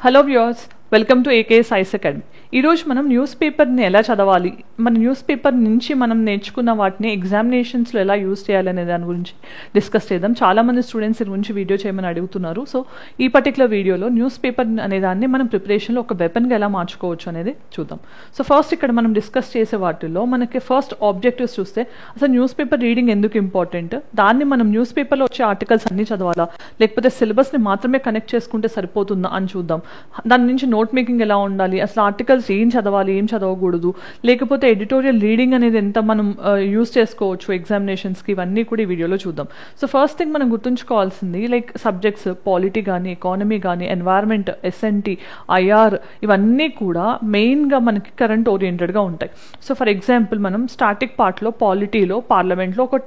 Hello viewers, welcome to AK science academy. ఈరోజు మనం news పేపర్ని ఎలా చదవాలి, మన న్యూస్ పేపర్ నుంచి మనం నేర్చుకున్న వాటిని ఎగ్జామినేషన్స్లో ఎలా యూస్ చేయాలనే దాని గురించి డిస్కస్ చేద్దాం. చాలామంది స్టూడెంట్స్ దీని గురించి వీడియో చేయమని అడుగుతున్నారు. సో ఈ పర్టికులర్ వీడియోలో న్యూస్ పేపర్ అనే దాన్ని మనం ప్రిపరేషన్లో ఒక వెపన్గా ఎలా మార్చుకోవచ్చు అనేది చూద్దాం. సో ఫస్ట్ ఇక్కడ మనం డిస్కస్ చేసే వాటిల్లో మనకి ఫస్ట్ ఆబ్జెక్టివ్స్ చూస్తే అసలు న్యూస్ పేపర్ రీడింగ్ ఎందుకు ఇంపార్టెంట్, దాన్ని మనం న్యూస్ పేపర్లో వచ్చే ఆర్టికల్స్ అన్నీ చదవాలా లేకపోతే సిలబస్ని మాత్రమే కనెక్ట్ చేసుకుంటే సరిపోతుందా అని చూద్దాం. దాని నుంచి నోట్ మేకింగ్ ఎలా ఉండాలి, అసలు ఆర్టికల్స్ ఏం చదవాలి ఏం చదవకూడదు, లేకపోతే ఎడిటోరియల్ రీడింగ్ అనేది ఎంత మనం యూస్ చేసుకోవచ్చు ఎగ్జామినేషన్స్కి, ఇవన్నీ కూడా ఈ వీడియోలో చూద్దాం. సో ఫస్ట్ థింగ్ మనం గుర్తుంచుకోవాల్సింది లైక్ సబ్జెక్ట్స్ పాలిటీ కానీ ఎకానమీ కానీ ఎన్వైర్న్మెంట్ ఎస్ఎన్టీ ఐఆర్ ఇవన్నీ కూడా మెయిన్గా మనకి కరెంట్ ఓరియంటెడ్గా ఉంటాయి. సో ఫర్ ఎగ్జాంపుల్ మనం స్టాటిక్ పార్ట్లో పాలిటీలో పార్లమెంట్లో ఒక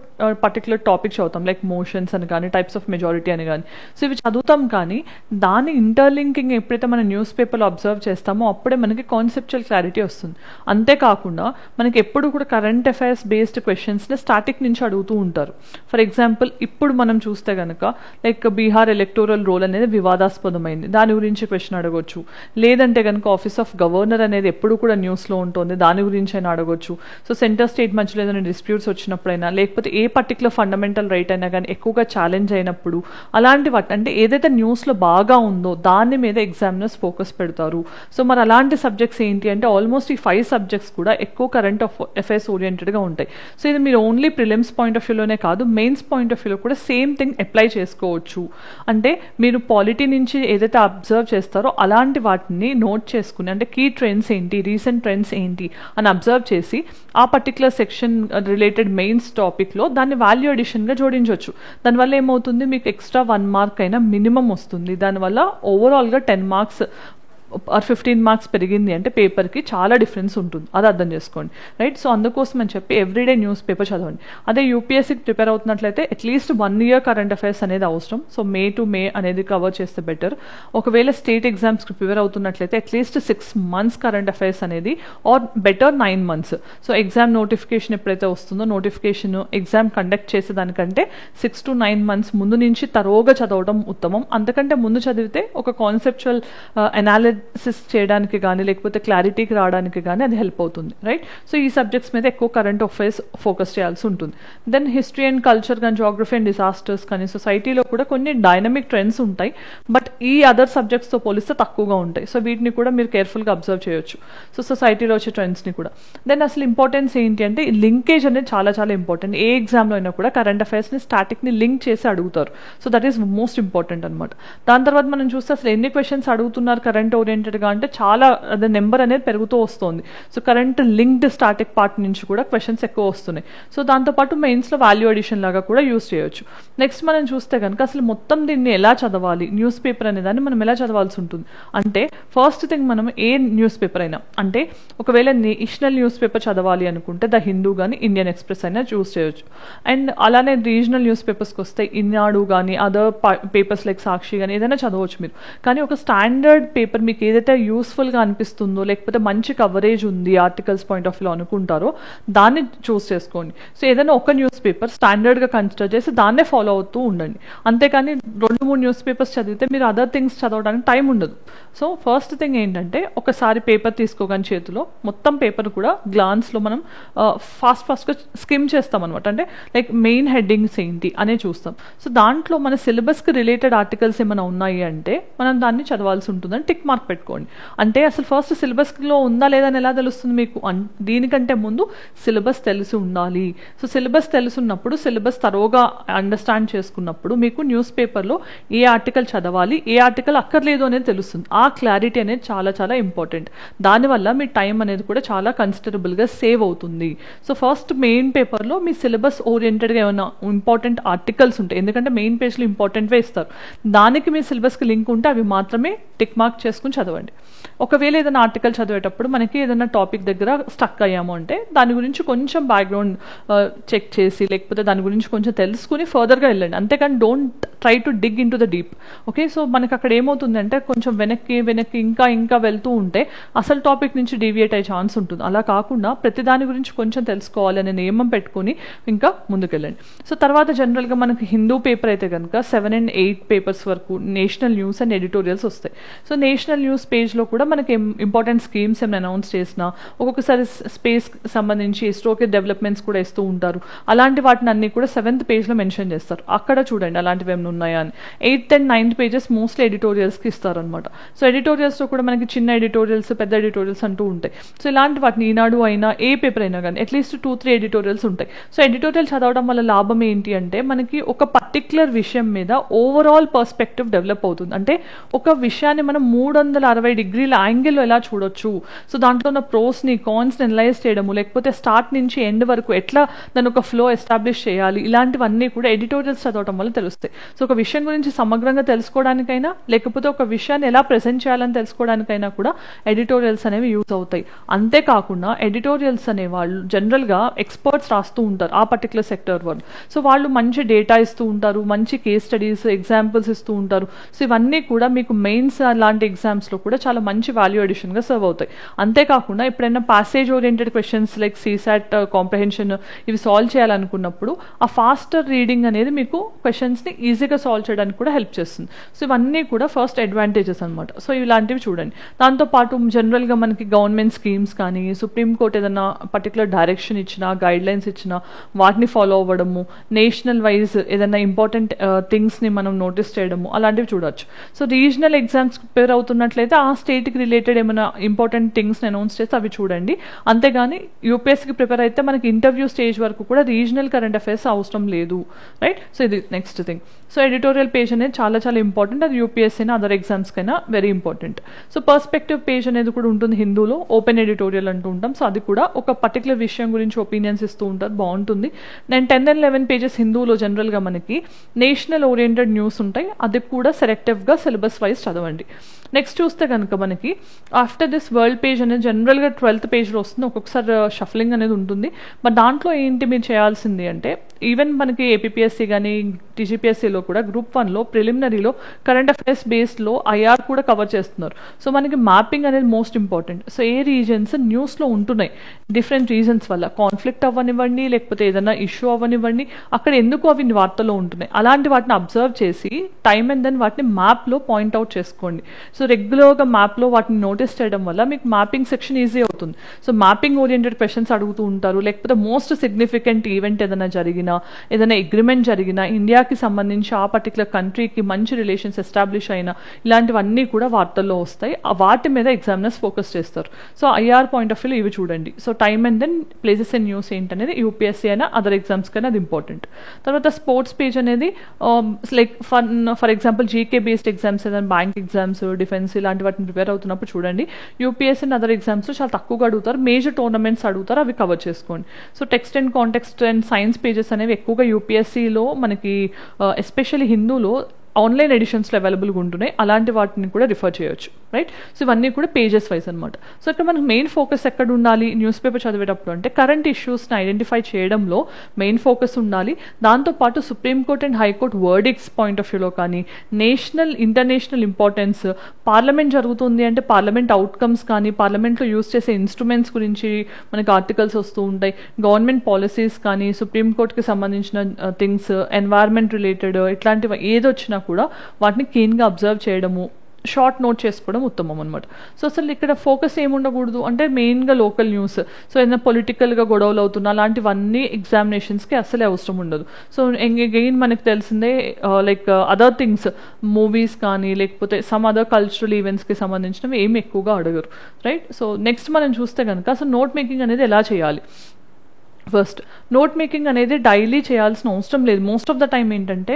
పర్టికులర్ టాపిక్ చదువుతాం లైక్ మోషన్స్ అని కానీ టైప్స్ ఆఫ్ మెజారిటీ అని కానీ. సో ఇవి చదువుతాం కానీ దాని ఇంటర్లింకింగ్ ఎప్పుడైతే మనం న్యూస్ పేపర్లో అబ్జర్వ్ చేస్తామో అప్పుడే మనకి కాన్సెప్చువల్ క్లారిటీ వస్తుంది. అంతేకాకుండా మనకి ఎప్పుడు కూడా కరెంట్ అఫైర్స్ బేస్డ్ క్వశ్చన్స్ని స్టాటిక్ నుంచి అడుగుతూ ఉంటారు. ఫర్ ఎగ్జాంపుల్ ఇప్పుడు మనం చూస్తే కనుక లైక్ బీహార్ ఎలక్టోరల్ రోల్ అనేది వివాదాస్పదమైంది, దాని గురించి క్వశ్చన్ అడగొచ్చు. లేదంటే కనుక ఆఫీస్ ఆఫ్ గవర్నర్ అనేది ఎప్పుడు కూడా న్యూస్లో ఉంటుంది, దాని గురించి అయినా అడగొచ్చు. సో సెంటర్ స్టేట్ మధ్యలో ఏదైనా డిస్ప్యూట్స్ వచ్చినప్పుడైనా లేకపోతే ఏ పర్టికులర్ ఫండమెంటల్ రైట్ అయినా కానీ ఎక్కువగా ఛాలెంజ్ అయినప్పుడు అలాంటి వాటి అంటే ఏదైతే న్యూస్లో బాగా ఉందో దాని మీద ఎగ్జామినర్స్ ఫోకస్ పెడతారు. సో మరి అలాంటి సబ్జెక్ట్స్ ఏంటి అంటే ఆల్మోస్ట్ ఈ 5 సబ్జెక్ట్స్ కూడా ఎక్కువ కరెంట్ అఫైర్స్ ఓరియంటెడ్గా ఉంటాయి. సో ఇది మీరు ఓన్లీ ప్రిలిమ్స్ పాయింట్ ఆఫ్ వ్యూలోనే కాదు మెయిన్స్ పాయింట్ ఆఫ్ వ్యూలో కూడా సేమ్ థింగ్ అప్లై చేసుకోవచ్చు. అంటే మీరు పాలిటీ నుంచి ఏదైతే అబ్జర్వ్ చేస్తారో అలాంటి వాటిని నోట్ చేసుకుని అంటే కీ ట్రెండ్స్ ఏంటి రీసెంట్ ట్రెండ్స్ ఏంటి అని అబ్జర్వ్ చేసి ఆ పర్టికులర్ సెక్షన్ రిలేటెడ్ మెయిన్స్ టాపిక్లో దాన్ని వాల్యూ అడిషన్గా జోడించవచ్చు. దానివల్ల ఏమవుతుంది, మీకు ఎక్స్ట్రా 1 మార్క్ అయినా మినిమం వస్తుంది. దానివల్ల ఓవరాల్గా 10 మార్క్స్ ఆర్ 15 మార్క్స్ పెరిగింది అంటే పేపర్కి చాలా డిఫరెన్స్ ఉంటుంది, అది అర్థం చేసుకోండి. రైట్. సో అందుకోసం అని చెప్పి ఎవ్రీడే న్యూస్ పేపర్ చదవండి. అదే యూపీఎస్సీకి ప్రిపేర్ అవుతున్నట్లయితే అట్లీస్ట్ 1 ఇయర్ కరెంట్ అఫైర్స్ అనేది అవసరం. సో మే టు మే అనేది కవర్ చేస్తే బెటర్. ఒకవేళ స్టేట్ ఎగ్జామ్స్కి ప్రిపేర్ అవుతున్నట్లయితే అట్లీస్ట్ 6 months కరెంట్ అఫైర్స్ అనేది or better 9 months. So exam notification ఎప్పుడైతే వస్తుందో నోటిఫికేషన్ ఎగ్జామ్ కండక్ట్ చేసేదానికంటే 6 to 9 months ముందు నుంచి తరోగా చదవడం ఉత్తమం. అంతకంటే ముందు చదివితే ఒక కాన్సెప్చువల్ అనాలిసిస్ చేయడానికి కానీ లేకపోతే క్లారిటీకి రావడానికి కానీ అది హెల్ప్ అవుతుంది. రైట్. సో ఈ సబ్జెక్ట్స్ మీద ఎక్కువ కరెంట్ అఫైర్స్ ఫోకస్ చేయాల్సి ఉంటుంది. దెన్ హిస్టరీ అండ్ కల్చర్ కానీ జాగ్రఫీ అండ్ డిజాస్టర్స్ కానీ సొసైటీలో కూడా కొన్ని డైనమిక్ ట్రెండ్స్ ఉంటాయి, బట్ ఈ అదర్ సబ్జెక్ట్స్తో పోలిస్తే తక్కువగా ఉంటాయి. సో వీటిని కూడా మీరు కేర్ఫుల్గా అబ్జర్వ్ చేయొచ్చు. సో సొసైటీలో వచ్చే ట్రెండ్స్ని కూడా. దెన్ అసలు ఇంపార్టెన్స్ ఏంటి అంటే ఈ లింకేజ్ అనేది చాలా చాలా ఇంపార్టెంట్. ఏ ఎగ్జామ్లో అయినా కూడా కరెంట్ అఫైర్స్ని స్టాటిక్ని లింక్ చేసి అడుగుతారు. So that is most important అనమాట. దాని తర్వాత మనం చూస్తే అసలు ఎన్ని క్వశ్చన్స్ అడుగుతున్నారు కరెంట్ ఓరియంటెడ్గా అంటే చాలా అదే నెంబర్ అనేది పెరుగుతూ వస్తుంది. So current linked static part నుంచి కూడా క్వశ్చన్స్ ఎక్కువ వస్తున్నాయి. సో దాంతోపాటు మెయిన్స్లో వాల్యూ అడిషన్ లాగా కూడా యూస్ చేయొచ్చు. నెక్స్ట్ మనం చూస్తే కనుక అసలు మొత్తం దీన్ని ఎలా చదవాలి, న్యూస్ పేపర్ అనే దాన్ని మనం ఎలా చదవాల్సి ఉంటుంది అంటే ఫస్ట్ థింగ్ మనం ఏ న్యూస్ పేపర్ అయినా అంటే ఒకవేళ నేషనల్ న్యూస్ పేపర్ చదవాలి అనుకుంటే ద హిందూ కానీ ఇండియన్ ఎక్స్ప్రెస్ అయినా చూస్ చేయొచ్చు. అండ్ అలానే రీజనల్ న్యూస్ పేపర్స్కి వస్తే ఈనాడు కానీ అదర్ పేపర్స్ లైక్ సాక్షి కానీ ఏదైనా చదవచ్చు మీరు. కానీ ఒక స్టాండర్డ్ పేపర్ మీకు ఏదైతే యూస్ఫుల్గా అనిపిస్తుందో లేకపోతే మంచి కవరేజ్ ఉంది ఆర్టికల్స్ పాయింట్ ఆఫ్ వ్యూలో అనుకుంటారో దాన్ని చూస్ చేసుకోండి. సో ఏదైనా ఒక న్యూస్ పేపర్ స్టాండర్డ్గా కన్సిడర్ చేసి దాన్నే ఫాలో అవుతూ ఉండండి. అంతేకాని 2-3 న్యూస్ పేపర్స్ చదివితే మీరు అదర్ థింగ్స్ చదవడానికి టైం ఉండదు. సో ఫస్ట్ థింగ్ ఏంటంటే ఒకసారి పేపర్ తీసుకోగానే చేతిలో మొత్తం పేపర్ కూడా గ్లాన్స్లో మనం ఫాస్ట్గా స్కిమ్ చేస్తాం అనమాట. అంటే లైక్ మెయిన్ హెడ్డింగ్స్ ఏంటి అనే చూస్తాం. సో దాంట్లో మన సిలబస్కి రిలేటెడ్ ఆర్టికల్స్ ఏమైనా ఉన్నాయి అంటే మనం దాన్ని చదవాల్సి ఉంటుందని టిక్ మార్క్ పెట్టుకోండి. అంటే అసలు ఫస్ట్ సిలబస్లో ఉందా లేదా అని ఎలా తెలుస్తుంది మీకు, దీనికంటే ముందు సిలబస్ తెలిసి ఉండాలి. సో సిలబస్ తెలుసున్నప్పుడు సిలబస్ తరోగా అండర్స్టాండ్ చేసుకున్నప్పుడు మీకు న్యూస్ పేపర్లో ఏ ఆర్టికల్ చదవాలి ఏ ఆర్టికల్ అక్కర్లేదు అనేది తెలుస్తుంది. ఆ క్లారిటీ అనేది చాలా చాలా ఇంపార్టెంట్. దానివల్ల మీ టైం అనేది కూడా చాలా కన్సిడరబుల్గా సేవ్ అవుతుంది. సో ఫస్ట్ మెయిన్ పేపర్లో మీ సిలబస్ ఓరియంటెడ్గా ఏమైనా ఇంపార్టెంట్ ఆర్టికల్స్ ఉంటాయి, ఎందుకంటే మెయిన్ పేజ్లో ఇంపార్టెంట్వే ఇస్తారు. దానికి మీ సిలబస్కి లింక్ ఉంటే అవి మాత్రమే టిక్ మార్క్ చేసుకుని చదవండి. ఒకవేళ ఏదైనా ఆర్టికల్ చదివేటప్పుడు మనకి ఏదైనా టాపిక్ దగ్గర స్టక్ అయ్యాము అంటే దాని గురించి కొంచెం బ్యాక్గ్రౌండ్ చెక్ చేసి లేకపోతే దాని గురించి కొంచెం తెలుసుకుని ఫర్దర్గా వెళ్ళండి. అంతేకాని don't try to dig in to the deep. Okay. So మనకి అక్కడ ఏమవుతుందంటే కొంచెం వెనక్కి ఇంకా వెళ్తూ ఉంటే అసలు టాపిక్ నుంచి డీవియేట్ అయ్యే ఛాన్స్ ఉంటుంది. అలా కాకుండా ప్రతి దాని గురించి కొంచెం తెలుసుకోవాలి అనే నియమం పెట్టుకుని ఇంకా ముందుకెళ్ళండి. సో తర్వాత జనరల్గా మనకి హిందూ పేపర్ అయితే కనుక 7 and 8 పేపర్స్ వరకు నేషనల్ న్యూస్ అండ్ ఎడిటోరియల్స్ వస్తాయి. సో నేషనల్ నేషనల్ న్యూస్ పేజ్లో కూడా మనకి ఇంపార్టెంట్ స్కీమ్స్ ఏమైనా అనౌన్స్ చేసినా, ఒక్కొక్కసారి స్పేస్ సంబంధించి ఇస్రోకి డెవలప్మెంట్స్ కూడా ఇస్తూ ఉంటారు. అలాంటి వాటిని అన్ని కూడా 7th పేజ్లో మెన్షన్ చేస్తారు. అక్కడ చూడండి అలాంటివి ఏమైనా ఉన్నాయా అని. 8th and 9th pages mostly ఎడిటోరియల్స్కి ఇస్తారనమాట. సో ఎడిటోరియల్స్లో కూడా మనకి చిన్న ఎడిటోరియల్స్, పెద్ద ఎడిటోరియల్స్ అంటూ ఉంటాయి. సో ఇలాంటి వాటిని ఈనాడు అయినా ఏ పేపర్ అయినా కానీ అట్లీస్ట్ 2-3 ఎడిటోరియల్స్ ఉంటాయి. సో ఎడిటోరియల్ చదవడం వల్ల లాభం ఏంటి అంటే మనకి ఒక పర్టిక్యులర్ విషయం మీద ఓవరాల్ పర్స్పెక్టివ్ డెవలప్ అవుతుంది. అంటే ఒక విషయాన్ని మనం 360 డిగ్రీల యాంగిల్లో ఎలా చూడొచ్చు, సో దాంట్లో ఉన్న ప్రోస్ని కాన్స్ని అనలైజ్ చేయడము, లేకపోతే స్టార్ట్ నుంచి ఎండ్ వరకు ఎట్లా దాని ఒక ఫ్లో ఎస్టాబ్లిష్ చేయాలి, ఇలాంటివన్నీ కూడా ఎడిటోరియల్స్ చదవడం వల్ల తెలుస్తాయి. సో ఒక విషయం గురించి సమగ్రంగా తెలుసుకోవడానికైనా, లేకపోతే ఒక విషయాన్ని ఎలా ప్రెజెంట్ చేయాలని తెలుసుకోవడానికైనా కూడా ఎడిటోరియల్స్ అనేవి యూజ్ అవుతాయి. అంతేకాకుండా ఎడిటోరియల్స్ అనేవాళ్ళు జనరల్గా ఎక్స్పర్ట్స్ రాస్తూ ఉంటారు ఆ పర్టికులర్ సెక్టర్ వాళ్ళు. సో వాళ్ళు మంచి డేటా ఇస్తూ ఉంటారు, మంచి కేస్ స్టడీస్, ఎగ్జాంపుల్స్ ఇస్తూ ఉంటారు. సో ఇవన్నీ కూడా మీకు మెయిన్స్ లాంటి ఎగ్జామ్స్లో కూడా చాలా మంచి వాల్యూ అడిషన్గా సర్వ్ అవుతాయి. అంతేకాకుండా ఎప్పుడైనా passage oriented questions like CSAT comprehension ఇవి సాల్వ్ చేయాలనుకున్నప్పుడు ఆ ఫాస్టర్ రీడింగ్ అనేది మీకు క్వశ్చన్స్ని ఈజీగా సాల్వ్ చేయడానికి కూడా హెల్ప్ చేస్తుంది. సో ఇవన్నీ కూడా ఫస్ట్ అడ్వాంటేజెస్ అనమాట. సో ఇలాంటివి చూడండి. దాంతోపాటు జనరల్గా మనకి గవర్నమెంట్ స్కీమ్స్ కానీ, సుప్రీంకోర్టు ఏదైనా పర్టికులర్ డైరెక్షన్ ఇచ్చినా, గైడ్ లైన్స్ ఇచ్చినా వాటిని ఫాలో అవ్వడము, నేషనల్ వైజ్ ఏదైనా ఇంపార్టెంట్ థింగ్స్ని మనం నోటీస్ చేయడము, అలాంటివి చూడవచ్చు. సో రీజనల్ ఎగ్జామ్స్ ప్రిపేర్ అవుతున్నట్లయితే ఆ స్టేట్కి రిలేటెడ్ ఏమైనా ఇంపార్టెంట్ థింగ్స్ని అనౌన్స్ చేస్తే అవి చూడండి. అంతేగాని యూపీఎస్సీకి ప్రిపేర్ అయితే మనకి ఇంటర్వ్యూ స్టేజ్ వరకు కూడా రీజనల్ కరెంట్ అఫైర్స్ అవసరం లేదు, రైట్. సో ఇది next thing. So editorial page అనేది చాలా చాలా ఇంపార్టెంట్. అది యూపీఎస్సీ అయినా అదర్ ఎగ్జామ్స్కైనా very important. So perspective page అనేది కూడా ఉంటుంది హిందూలో, ఓపెన్ ఎడిటోరియల్ అంటూ ఉంటాం. సో అది కూడా ఒక పర్టికులర్ విషయం గురించి ఒపీనియన్స్ ఇస్తూ ఉంటారు, బాగుంటుంది. నేను 10 and 11 పేజెస్ హిందూలో జనరల్గా మనకి నేషనల్ ఓరియంటెడ్ న్యూస్ ఉంటాయి. అది కూడా సెలెక్టివ్గా సిలబస్ వైజ్ చదవండి. నెక్స్ట్ చూస్తే కనుక మనకి ఆఫ్టర్ దిస్ వరల్డ్ పేజ్ అనేది జనరల్గా 12th పేజ్లో వస్తుంది. ఒక్కొక్కసారి షఫలింగ్ అనేది ఉంటుంది. బట్ దాంట్లో ఏంటి మీరు చేయాల్సింది అంటే, ఈవెన్ మనకి ఏపీపీఎస్సీ కానీ టీజీపీఎస్సీలో కూడా గ్రూప్ 1లో ప్రిలిమినరీలో కరెంట్ అఫైర్స్ బేస్లో ఐఆర్ కూడా కవర్ చేస్తున్నారు. సో మనకి మ్యాపింగ్ అనేది మోస్ట్ ఇంపార్టెంట్. సో ఏ రీజన్స్ న్యూస్లో ఉంటున్నాయి, డిఫరెంట్ రీజన్స్ వల్ల కాన్ఫ్లిక్ట్ అవ్వనివ్వండి, లేకపోతే ఏదైనా ఇష్యూ అవ్వనివ్వండి, అక్కడ ఎందుకు అవి వార్తల్లో ఉంటున్నాయి, అలాంటి వాటిని అబ్జర్వ్ చేసి టైమ్ అండ్ దెన్ వాటిని మ్యాప్లో పాయింట్అవుట్ చేసుకోండి. సో రెగ్యులర్గా మ్యాప్లో వాటిని నోటీస్ చేయడం వల్ల మీకు మ్యాపింగ్ సెక్షన్ ఈజీ అవుతుంది. సో మ్యాపింగ్ ఓరియంటెడ్ క్వశ్చన్స్ అడుగుతూ ఉంటారు, లేకపోతే మోస్ట్ సిగ్నిఫికెంట్ ఈవెంట్ ఏదైనా జరిగినా, ఏదైనా అగ్రిమెంట్ జరిగినా, ఇండియాకి సంబంధించి ఆ పర్టికులర్ కంట్రీకి మంచి రిలేషన్స్ ఎస్టాబ్లిష్ అయినా, ఇలాంటివన్నీ కూడా వార్తల్లో వస్తాయి. వాటి మీద ఎగ్జామినర్స్ ఫోకస్ చేస్తారు. సో ఐఆర్ పాయింట్ ఆఫ్ వ్యూలో ఇవి చూడండి. So time and then places and news ఏంటనేది యూపీఎస్సీ అయినా అదర్ ఎగ్జామ్స్ కైనా అది ఇంపార్టెంట్. తర్వాత స్పోర్ట్స్ పేజ్ అనేది like for example GK based exams ఏదైనా బ్యాంక్ ఎగ్జామ్స్, డిఫెన్స్ ఇలాంటి వాటిని ప్రిపేర్ అవుతున్నప్పుడు చూడండి. యూపీఎస్సీ అండ్ అదర్ ఎగ్జామ్స్లో చాలా తక్కువగా అడుగుతారు, మేజర్ టోర్నమెంట్స్ అడుగుతారు, అవి కవర్ చేసుకోండి. So text and context and science pages అనేవి ఎక్కువగా యూపీఎస్సీలో మనకి ఎస్పెషల్లీ హిందూలో ఆన్లైన్ ఎడిషన్స్లో అవైలబుల్గా ఉంటున్నాయి. అలాంటి వాటిని కూడా రిఫర్ చేయొచ్చు, రైట్. సో ఇవన్నీ కూడా పేజెస్ వైజ్ అనమాట. సో ఇక్కడ మనకు మెయిన్ ఫోకస్ ఎక్కడ ఉండాలి న్యూస్ పేపర్ చదివేటప్పుడు అంటే కరెంట్ ఇష్యూస్ని ఐడెంటిఫై చేయడంలో మెయిన్ ఫోకస్ ఉండాలి. దాంతోపాటు supreme court and high court verdicts point of వ్యూలో కానీ, నేషనల్ ఇంటర్నేషనల్ ఇంపార్టెన్స్, పార్లమెంట్ జరుగుతుంది అంటే పార్లమెంట్ అవుట్కమ్స్ కానీ, పార్లమెంట్లో యూస్ చేసే ఇన్స్ట్రుమెంట్స్ గురించి మనకి ఆర్టికల్స్ వస్తూ ఉంటాయి. గవర్నమెంట్ పాలసీస్ కానీ, సుప్రీంకోర్టుకి సంబంధించిన థింగ్స్, ఎన్వైర్న్మెంట్ రిలేటెడ్ ఇట్లాంటివి ఏదొచ్చినా కూడా వాటిని క్లీన్గా అబ్జర్వ్ చేయడము, షార్ట్ నోట్ చేసుకోవడం ఉత్తమం అనమాట. సో అసలు ఇక్కడ ఫోకస్ ఏముండకూడదు అంటే మెయిన్గా లోకల్ న్యూస్, సో ఏదైనా పొలిటికల్గా గొడవలు అవుతున్నా అలాంటివన్నీ ఎగ్జామినేషన్స్కి అసలే అవసరం ఉండదు. సో అగైన్ మనకు తెలిసిందే లైక్ అదర్ థింగ్స్, మూవీస్ కానీ లేకపోతే సమ్ అదర్ కల్చరల్ ఈవెంట్స్కి సంబంధించినవి ఏమి ఎక్కువగా అడగరు, రైట్. సో నెక్స్ట్ మనం చూస్తే కనుక అసలు నోట్ మేకింగ్ అనేది ఎలా చేయాలి. ఫస్ట్ నోట్ మేకింగ్ అనేది డైలీ చేయాల్సిన అవసరం లేదు. మోస్ట్ ఆఫ్ ద టైం ఏంటంటే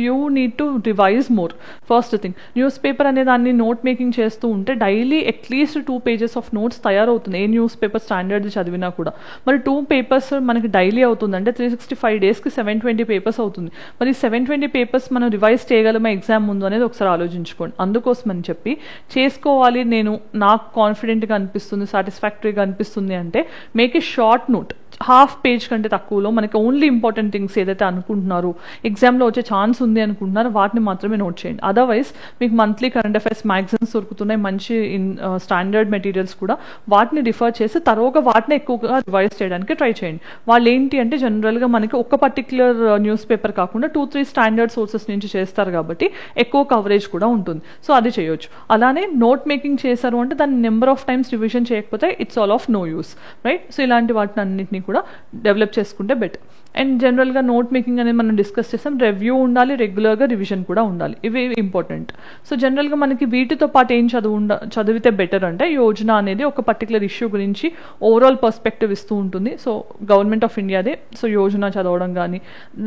you need to revise more. First thing, news paper అనే దాన్ని నోట్ మేకింగ్ చేస్తూ ఉంటే daily at least 2 pages of notes తయారవుతుంది. ఏ న్యూస్ పేపర్ స్టాండర్డ్ చదివినా కూడా. మరి 2 papers మనకి డైలీ అవుతుంది అంటే 365 daysకి 720 papers అవుతుంది. మరి 720 papers మనం రివైజ్ చేయగలమా ఎగ్జామ్ ముందు అనేది ఒకసారి ఆలోచించుకోండి. అందుకోసం అని చెప్పి చేసుకోవాలి, నేను నాకు కాన్ఫిడెంట్గా అనిపిస్తుంది, సాటిస్ఫాక్టరీగా అనిపిస్తుంది అంటే make a short note. Half page కంటే తక్కువలో మనకి ఓన్లీ ఇంపార్టెంట్ థింగ్స్ ఏదైతే అనుకుంటున్నారో, ఎగ్జామ్లో వచ్చే ఛాన్స్ ఉంది అనుకుంటున్నారో వాటిని మాత్రమే నోట్ చేయండి. అదర్వైజ్ మీకు మంత్లీ కరెంట్ అఫైర్స్ మ్యాగజైన్స్ దొరుకుతున్నాయి, మంచి స్టాండర్డ్ మెటీరియల్స్ కూడా, వాటిని రిఫర్ చేసి తరువాత వాటిని ఎక్కువగా రివైజ్ చేయడానికి ట్రై చేయండి. వాళ్ళు ఏంటి అంటే జనరల్గా మనకి ఒక పర్టిక్యులర్ న్యూస్ పేపర్ కాకుండా 2-3 స్టాండర్డ్ సోర్సెస్ నుంచి చేస్తారు కాబట్టి ఎక్కువ కవరేజ్ కూడా ఉంటుంది. సో అది చేయొచ్చు. అలానే నోట్ మేకింగ్ చేశారు అంటే దాన్ని నెంబర్ ఆఫ్ టైమ్స్ రివిజన్ చేయకపోతే it's all of no use, right? So ఇలాంటి వాటిని అన్నింటినీ కూడా డెవలప్ చేసుకుంటే బెటర్. అండ్ జనరల్గా నోట్ మేకింగ్ అనేది మనం డిస్కస్ చేస్తాం, రివ్యూ ఉండాలి, రెగ్యులర్గా రివిజన్ కూడా ఉండాలి, ఇవి ఇంపార్టెంట్. సో జనరల్గా మనకి వీటితో పాటు ఏం చదివితే బెటర్ అంటే యోజన అనేది ఒక పర్టికులర్ ఇష్యూ గురించి ఓవరాల్ పర్స్పెక్టివ్ ఇస్తూ ఉంటుంది. సో గవర్నమెంట్ ఆఫ్ ఇండియాదే. సో యోజన చదవడం కానీ,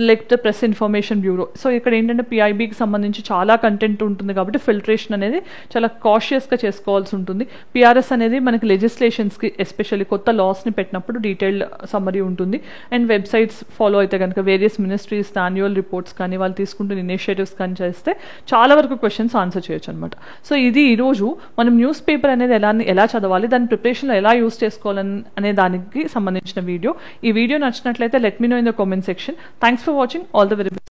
లేకపోతే ప్రెస్ ఇన్ఫర్మేషన్ బ్యూరో. సో ఇక్కడ ఏంటంటే పిఐబికి సంబంధించి చాలా కంటెంట్ ఉంటుంది కాబట్టి ఫిల్టరేషన్ అనేది చాలా కాషియస్గా చేసుకోవాల్సి ఉంటుంది. పిఆర్ఎస్ అనేది మనకి లెజిస్లేషన్స్కి ఎస్పెషల్లీ కొత్త లాస్ని పెట్టినప్పుడు డీటెయిల్డ్ సమ్మరీ ఉంటుంది. అండ్ వెబ్సైట్స్ ఫాలో అయితే కనుక వేరియస్ మినిస్ట్రీస్ యాన్యువల్ రిపోర్ట్స్ కానీ వాళ్ళు తీసుకుంటున్న ఇనిషియేటివ్స్ కానీ చేస్తే చాలా వరకు క్వశ్చన్స్ ఆన్సర్ చేయొచ్చు అనమాట. సో ఇది ఈరోజు మనం న్యూస్ పేపర్ అనేది ఎలా చదవాలి, దాని ప్రిపరేషన్లో ఎలా యూస్ చేసుకోవాలని అనే దానికి సంబంధించిన వీడియో. ఈ వీడియో నచ్చినట్లయితే let me know in the comment section. Thanks for watching. All the very best.